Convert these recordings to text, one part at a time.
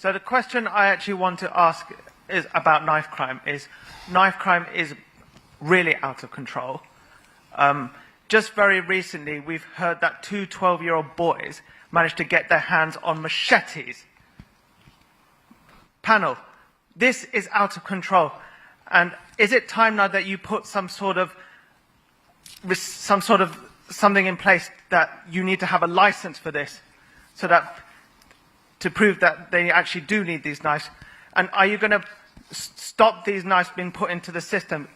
So the question I actually want to ask is about knife crime. Knife crime is really out of control. Just very recently, we've heard that two 12-year-old boys managed to get their hands on machetes. Panel, this is out of control. And is it time now that you put something in place that you need to have a license for this, so that to prove that they actually do need these knives? And are you going to stop these knives being put into the system?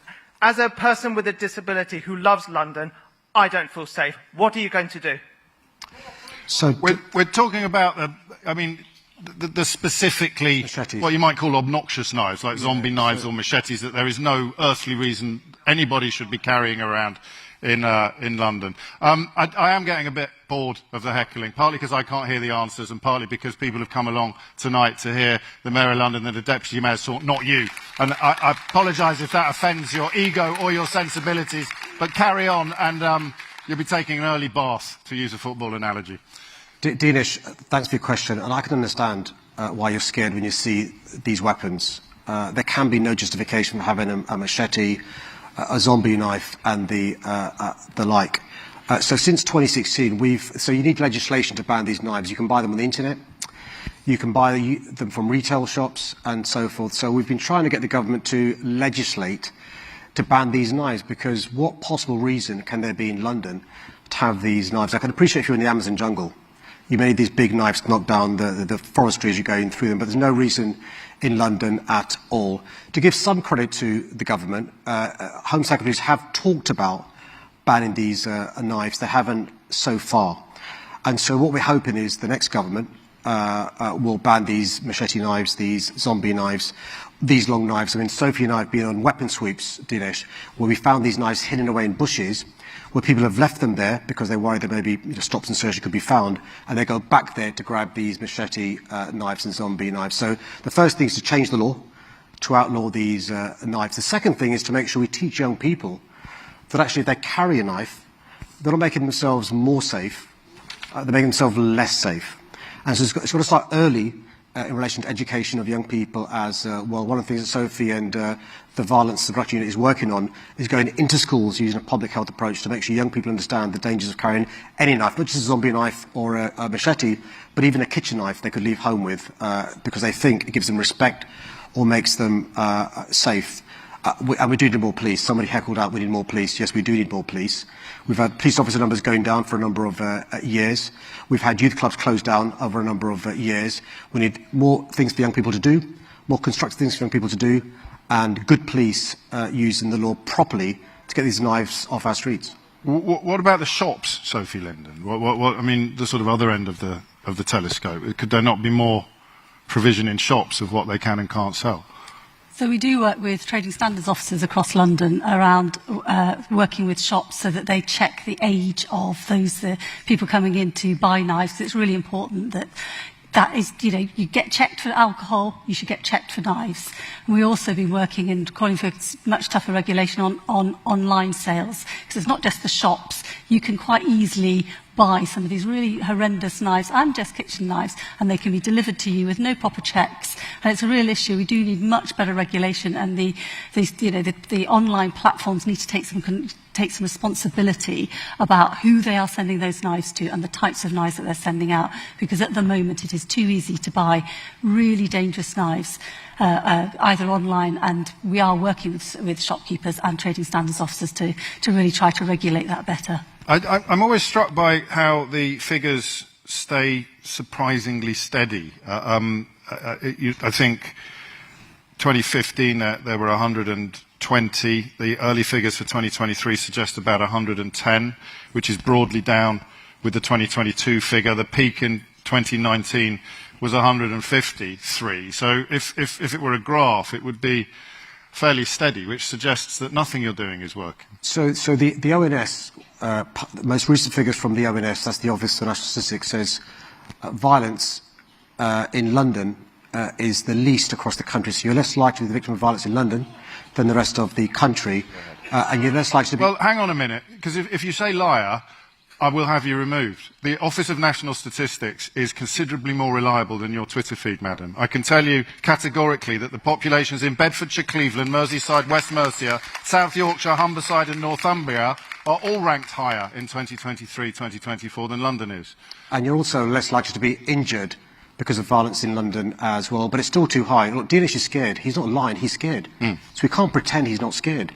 As a person with a disability who loves London, I don't feel safe. What are you going to do? So we're talking about, the specifically machetes, what you might call obnoxious knives, like zombie knives or machetes, that there is no earthly reason anybody should be carrying around in London. I am getting a bit bored of the heckling, partly because I can't hear the answers and partly because people have come along tonight to hear the Mayor of London and the Deputy Mayor's talk, not you. And I apologise if that offends your ego or your sensibilities, but carry on and you'll be taking an early bath, to use a football analogy. Dinesh, thanks for your question, and I can understand why you're scared when you see these weapons. There can be no justification for having a machete, a zombie knife, and the like. So since 2016, so you need legislation to ban these knives. You can buy them on the internet, you can buy them from retail shops, and so forth. So we've been trying to get the government to legislate to ban these knives, because what possible reason can there be in London to have these knives? I can appreciate if you're in the Amazon jungle, you may need these big knives to knock down the forestry as you're going through them, but there's no reason in London at all. To give some credit to the government, Home Secretaries have talked about banning these knives. They haven't so far. And so what we're hoping is the next government will ban these machete knives, these zombie knives, these long knives. I mean, Sophie and I have been on weapon sweeps, Dinesh, where we found these knives hidden away in bushes, where people have left them there because they worry that maybe stops and search could be found, and they go back there to grab these machete knives and zombie knives. So the first thing is to change the law, to outlaw these knives. The second thing is to make sure we teach young people that actually if they carry a knife, they're not making themselves more safe, they're making themselves less safe. And so it's got to start early in relation to education of young people as well. One of the things that Sophie and the Violence Suppression Unit is working on is going into schools using a public health approach to make sure young people understand the dangers of carrying any knife, not just a zombie knife or a machete, but even a kitchen knife they could leave home with because they think it gives them respect or makes them safe. And we do need more police. Somebody heckled out, we need more police. Yes, we do need more police. We've had police officer numbers going down for a number of years. We've had youth clubs closed down over a number of years. We need more things for young people to do, more constructive things for young people to do, and good police using the law properly to get these knives off our streets. What about the shops, Sophie Linden? I mean, the sort of other end of the telescope. Could there not be more provision in shops of what they can and can't sell? So we do work with trading standards officers across London around working with shops so that they check the age of those people coming in to buy knives. It's really important that is, you get checked for alcohol, you should get checked for knives. And we've also been working and calling for much tougher regulation on online sales, because it's not just the shops. You can quite easily buy some of these really horrendous knives and just kitchen knives, and they can be delivered to you with no proper checks. And it's a real issue. We do need much better regulation, and the online platforms need to take some responsibility about who they are sending those knives to and the types of knives that they're sending out, because at the moment it is too easy to buy really dangerous knives either online, and we are working with shopkeepers and trading standards officers to really try to regulate that better. I'm always struck by how the figures stay surprisingly steady. I think 2015 there were 120. The early figures for 2023 suggest about 110, which is broadly down with the 2022 figure. The peak in 2019 was 153. So if it were a graph, it would be fairly steady, which suggests that nothing you're doing is working. So the ONS, the most recent figures from the ONS, that's the Office for National Statistics, says violence in London is the least across the country. So you're less likely to be the victim of violence in London than the rest of the country, and you're less likely to be... Well, hang on a minute, because if you say liar, I will have you removed. The Office of National Statistics is considerably more reliable than your Twitter feed, madam. I can tell you categorically that the populations in Bedfordshire, Cleveland, Merseyside, West Mercia, South Yorkshire, Humberside and Northumbria are all ranked higher in 2023-2024 than London is. And you're also less likely to be injured because of violence in London as well, but it's still too high. Look, Dinesh is scared. He's not lying, he's scared. So we can't pretend he's not scared.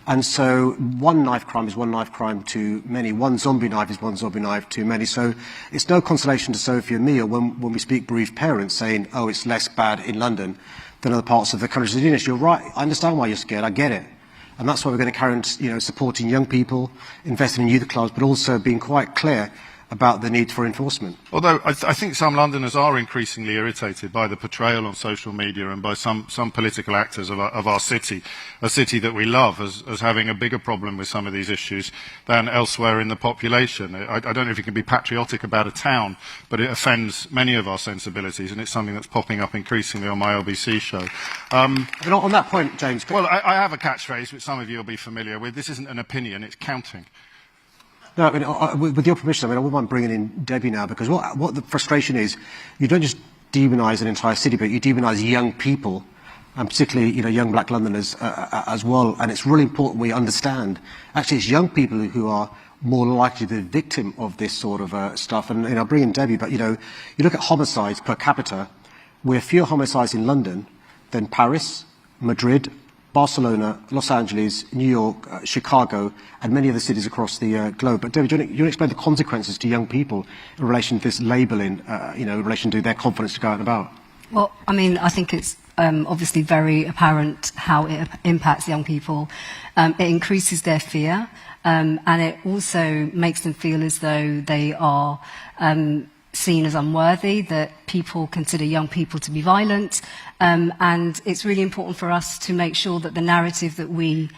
And so one knife crime is one knife crime too many. One zombie knife is one zombie knife too many. So it's no consolation to Sophie and me or when we speak bereaved parents saying, oh, it's less bad in London than other parts of the country. So Dinesh, you're right. I understand why you're scared. I get it. And that's why we're going to carry on, supporting young people, investing in youth clubs, but also being quite clear about the need for enforcement. Although I think some Londoners are increasingly irritated by the portrayal on social media and by some political actors of our city, a city that we love, as having a bigger problem with some of these issues than elsewhere in the population. I don't know if you can be patriotic about a town, but it offends many of our sensibilities, and it's something that's popping up increasingly on my LBC show. On that point, James... Well, I have a catchphrase which some of you will be familiar with. This isn't an opinion, it's counting. No, I mean, with your permission, I wouldn't mind bringing in Debbie now, because what the frustration is, you don't just demonise an entire city, but you demonise young people, and particularly, young black Londoners as well. And it's really important we understand, actually, it's young people who are more likely to be the victim of this sort of stuff. And I'll bring in Debbie, but you look at homicides per capita, we're fewer homicides in London than Paris, Madrid, Barcelona, Los Angeles, New York, Chicago, and many other cities across the globe. But David, do you want to explain the consequences to young people in relation to this labelling, in relation to their confidence to go out and about? Well, I mean, I think it's obviously very apparent how it impacts young people. It increases their fear, and it also makes them feel as though they are seen as unworthy, that people consider young people to be violent, and it's really important for us to make sure that the narrative that we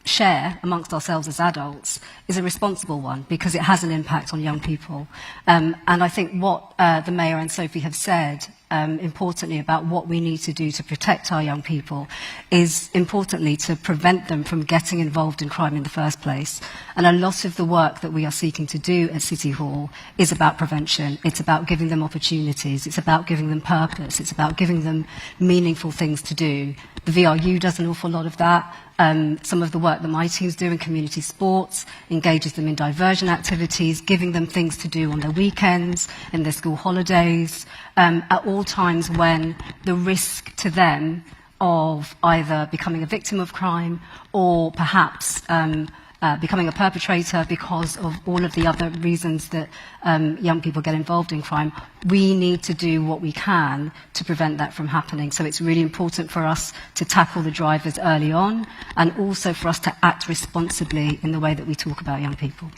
share amongst ourselves as adults is a responsible one, because it has an impact on young people. And I think what the Mayor and Sophie have said, importantly, about what we need to do to protect our young people is, importantly, to prevent them from getting involved in crime in the first place. And a lot of the work that we are seeking to do at City Hall is about prevention. It's about giving them opportunities. It's about giving them purpose. It's about giving them meaningful things to do. The VRU does an awful lot of that. Some of the work that my teams do in community sports engages them in diversion activities, giving them things to do on their weekends, in their school holidays, at all times when the risk to them of either becoming a victim of crime or perhaps becoming a perpetrator because of all of the other reasons that young people get involved in crime, we need to do what we can to prevent that from happening. So it's really important for us to tackle the drivers early on, and also for us to act responsibly in the way that we talk about young people.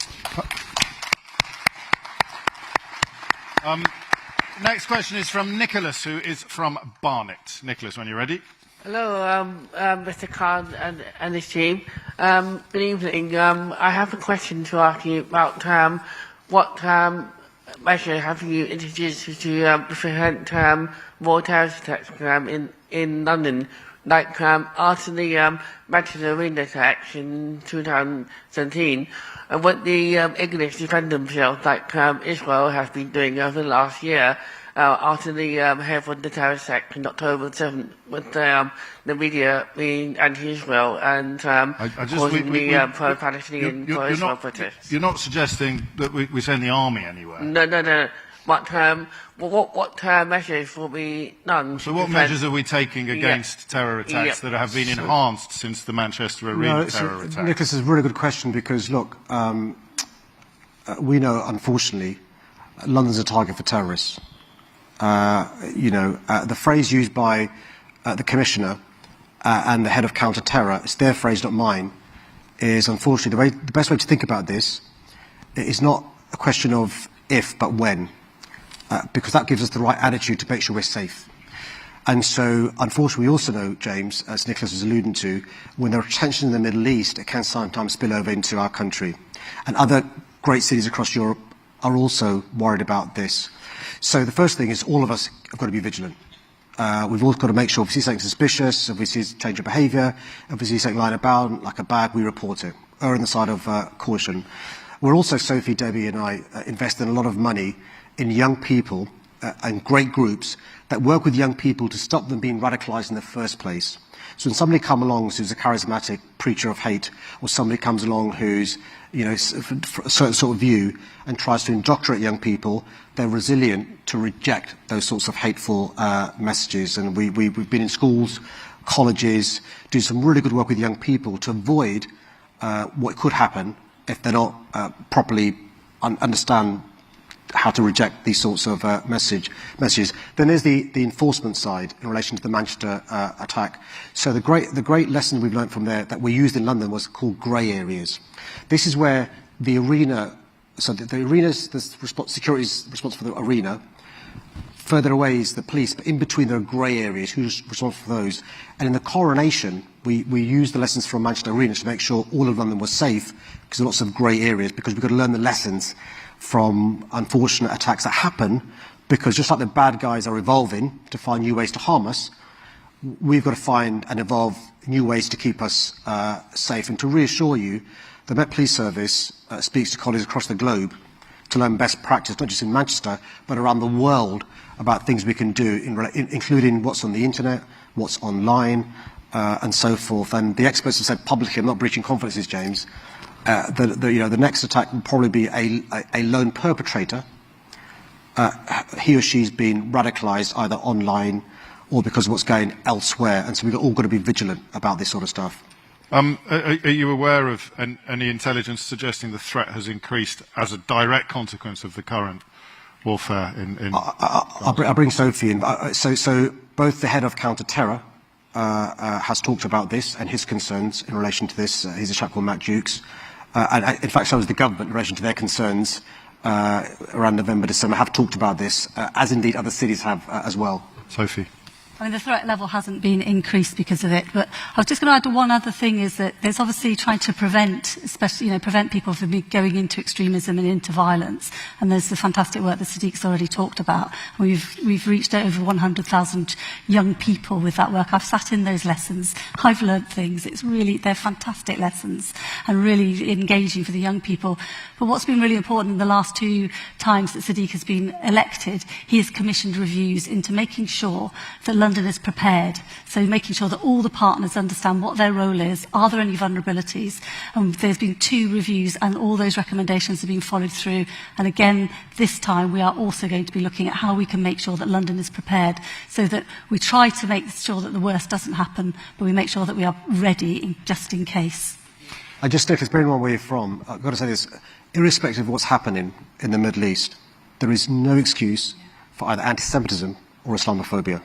Next question is from Nicholas, who is from Barnet. Nicholas, when you're ready. Hello, Mr. Khan and his team. Good evening. I have a question to ask you about what measure have you introduced to prevent more terrorist attacks in London, like after the Manchester Arena attacks in 2017, and what the English defend themselves, like Israel has been doing over the last year. After the Hereford terrorist attack in October 7th, with the media being anti-Israel and causing the pro-Palestinian, pro-Israel protests. You're not suggesting that we send the army anywhere? No. What measures will be done? So what measures are we taking against terror attacks that have been enhanced since the Manchester Arena terror attack? Nicholas, it's a really good question, because, look, we know, unfortunately, London's a target for terrorists. The phrase used by the Commissioner and the head of counter-terror, it's their phrase, not mine, is unfortunately the best way to think about this is not a question of if, but when, because that gives us the right attitude to make sure we're safe. And so, unfortunately, we also know, James, as Nicholas was alluding to, when there are tensions in the Middle East, it can sometimes spill over into our country. And other great cities across Europe are also worried about this. So the first thing is all of us have got to be vigilant. We've all got to make sure if we see something suspicious, if we see a change of behaviour, if we see something lying about, like a bag, we report it. Err on the side of caution. We're also, Sophie, Debbie and I, invest in a lot of money in young people and great groups that work with young people to stop them being radicalized in the first place. So when somebody comes along who's a charismatic preacher of hate, or somebody comes along who's, a certain sort of view and tries to indoctrinate young people, they're resilient to reject those sorts of hateful messages. And we've been in schools, colleges, do some really good work with young people to avoid what could happen if they're not properly understand how to reject these sorts of messages. Then there's the enforcement side in relation to the Manchester attack. So the great lesson we've learned from there that we used in London was called grey areas. This is where the arena, so the arena's the security's responsible for the arena. Further away is the police, but in between there are grey areas. Who's responsible for those? And in the coronation, we used the lessons from Manchester Arena to make sure all of London was safe, because there are lots of grey areas, because we've got to learn the lessons from unfortunate attacks that happen, because just like the bad guys are evolving to find new ways to harm us, we've got to find and evolve new ways to keep us safe. And to reassure you, the Met Police Service speaks to colleagues across the globe to learn best practice, not just in Manchester, but around the world, about things we can do, including what's on the internet, what's online, and so forth. And the experts have said publicly, I'm not breaching confidences, James, the next attack will probably be a lone perpetrator. He or she's been radicalised either online or because of what's going elsewhere. And so we've all got to be vigilant about this sort of stuff. Are you aware of any intelligence suggesting the threat has increased as a direct consequence of the current warfare in I'll bring Sophie in. So both the head of counter-terror has talked about this and his concerns in relation to this. He's a chap called Matt Dukes. And in fact, so has the government in relation to their concerns around November, December, have talked about this, as indeed other cities have as well. Sophie. I mean, the threat level hasn't been increased because of it, but I was just going to add one other thing, is that there's obviously trying to prevent, especially, prevent people from going into extremism and into violence. And there's the fantastic work that Sadiq's already talked about. We've reached over 100,000 young people with that work. I've sat in those lessons. I've learned things. They're fantastic lessons and really engaging for the young people. But what's been really important in the last 2 times that Sadiq has been elected, he has commissioned reviews into making sure that London is prepared. So making sure that all the partners understand what their role is. Are there any vulnerabilities? There's been 2 reviews and all those recommendations have been followed through. And again, this time we are also going to be looking at how we can make sure that London is prepared, so that we try to make sure that the worst doesn't happen, but we make sure that we are ready just in case. I just think, bearing in mind where you're from, I've got to say this, irrespective of what's happening in the Middle East, there is no excuse for either anti-Semitism or Islamophobia.